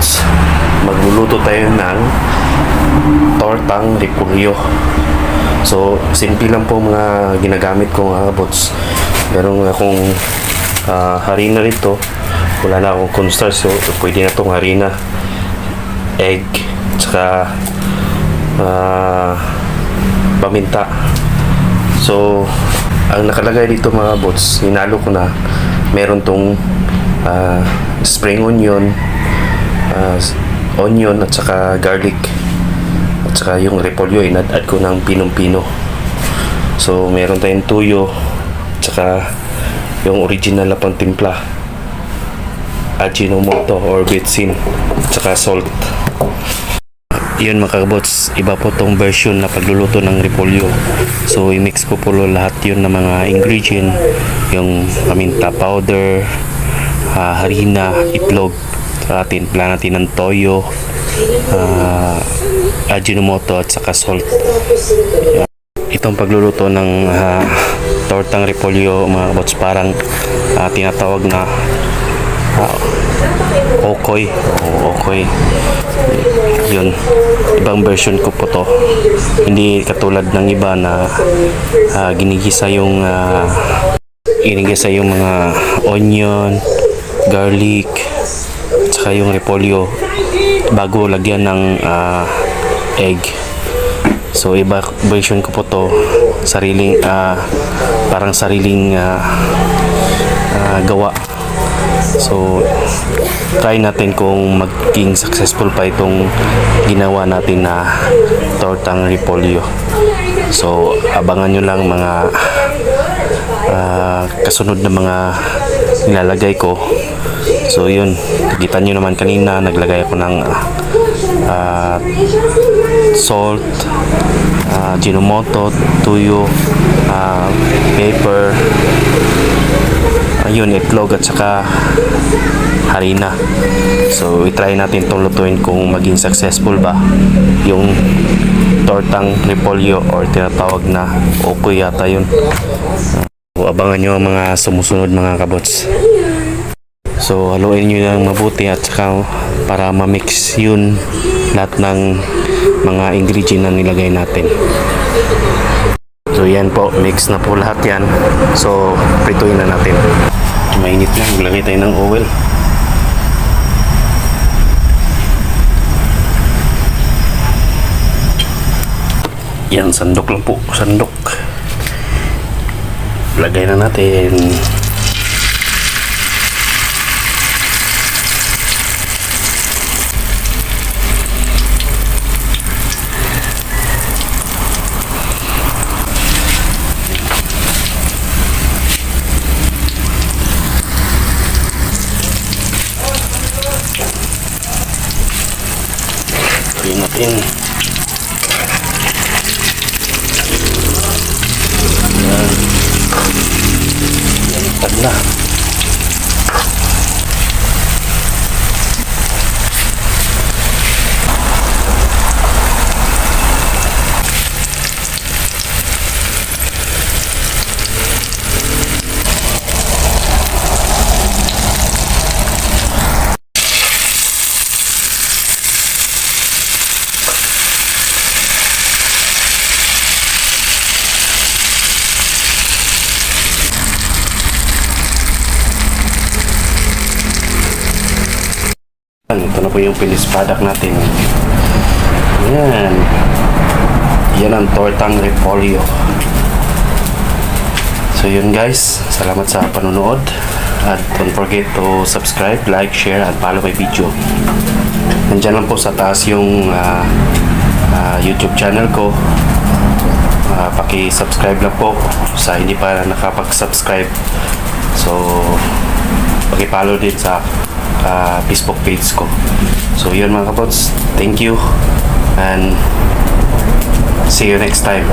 kabots, magluluto tayo ng tortang repolyo. So simple lang po mga ginagamit ko mga kabots. Meron akong harina rito, wala na akong cornstarch, so pwede na tong harina, egg, tsaka paminta. So ang nakalagay dito mga bots, hinalo ko na, meron tong spring onion, onion at saka garlic, at saka yung repolyo inad-add ko ng pinong-pino. So meron tayong tuyo, at saka yung original na pangtimpla, Ajinomoto or betsin, at saka salt. Yun mga kabots, iba po tong version na pagluluto ng repolyo. So i-mix ko po lahat yun na mga ingredient, yung paminta powder, harina, itlog, timpla natin ng toyo, Ajinomoto at saka salt. Itong pagluluto ng tortang repolyo mga kabots, parang tinatawag na okoy. Okoy. Yun, ibang version ko po to, hindi katulad ng iba na ginigisa yung mga onion, garlic, saka yung repolyo bago lagyan ng egg. So iba version ko po to, sariling parang sariling gawa. So try natin kung maging successful pa itong ginawa natin na tortang repolyo. So abangan nyo lang mga kasunod na mga nilalagay ko. So yun, kita nyo naman kanina naglagay ako ng salt, Ajinomoto, tuyo, pepper, ayun, itlog at saka harina. So i-try natin itong lutuin kung maging successful ba yung tortang repolyo, or tinatawag na okoy yata yun. So abangan nyo ang mga sumusunod mga kabots. So haluin nyo lang mabuti at saka para ma-mix yun lahat ng mga ingredient na nilagay natin. So yan po, mix na po lahat yan. So prituin na natin. Mainit na, maglagay tayo ng oil. Yan, sandok lang po, sandok. Lagay na natin. Lagyan natin. Yan na. Ito na po yung finished product natin. Yan. Yan ang tortang repolyo. So yun guys, salamat sa panonood. At don't forget to subscribe, like, share, at follow my video. Nandyan lang po sa taas yung YouTube channel ko. Paki-subscribe lang po sa hindi pa nakapag-subscribe. So paki-follow din sa Facebook page ko. So yun mga kapots, thank you and see you next time.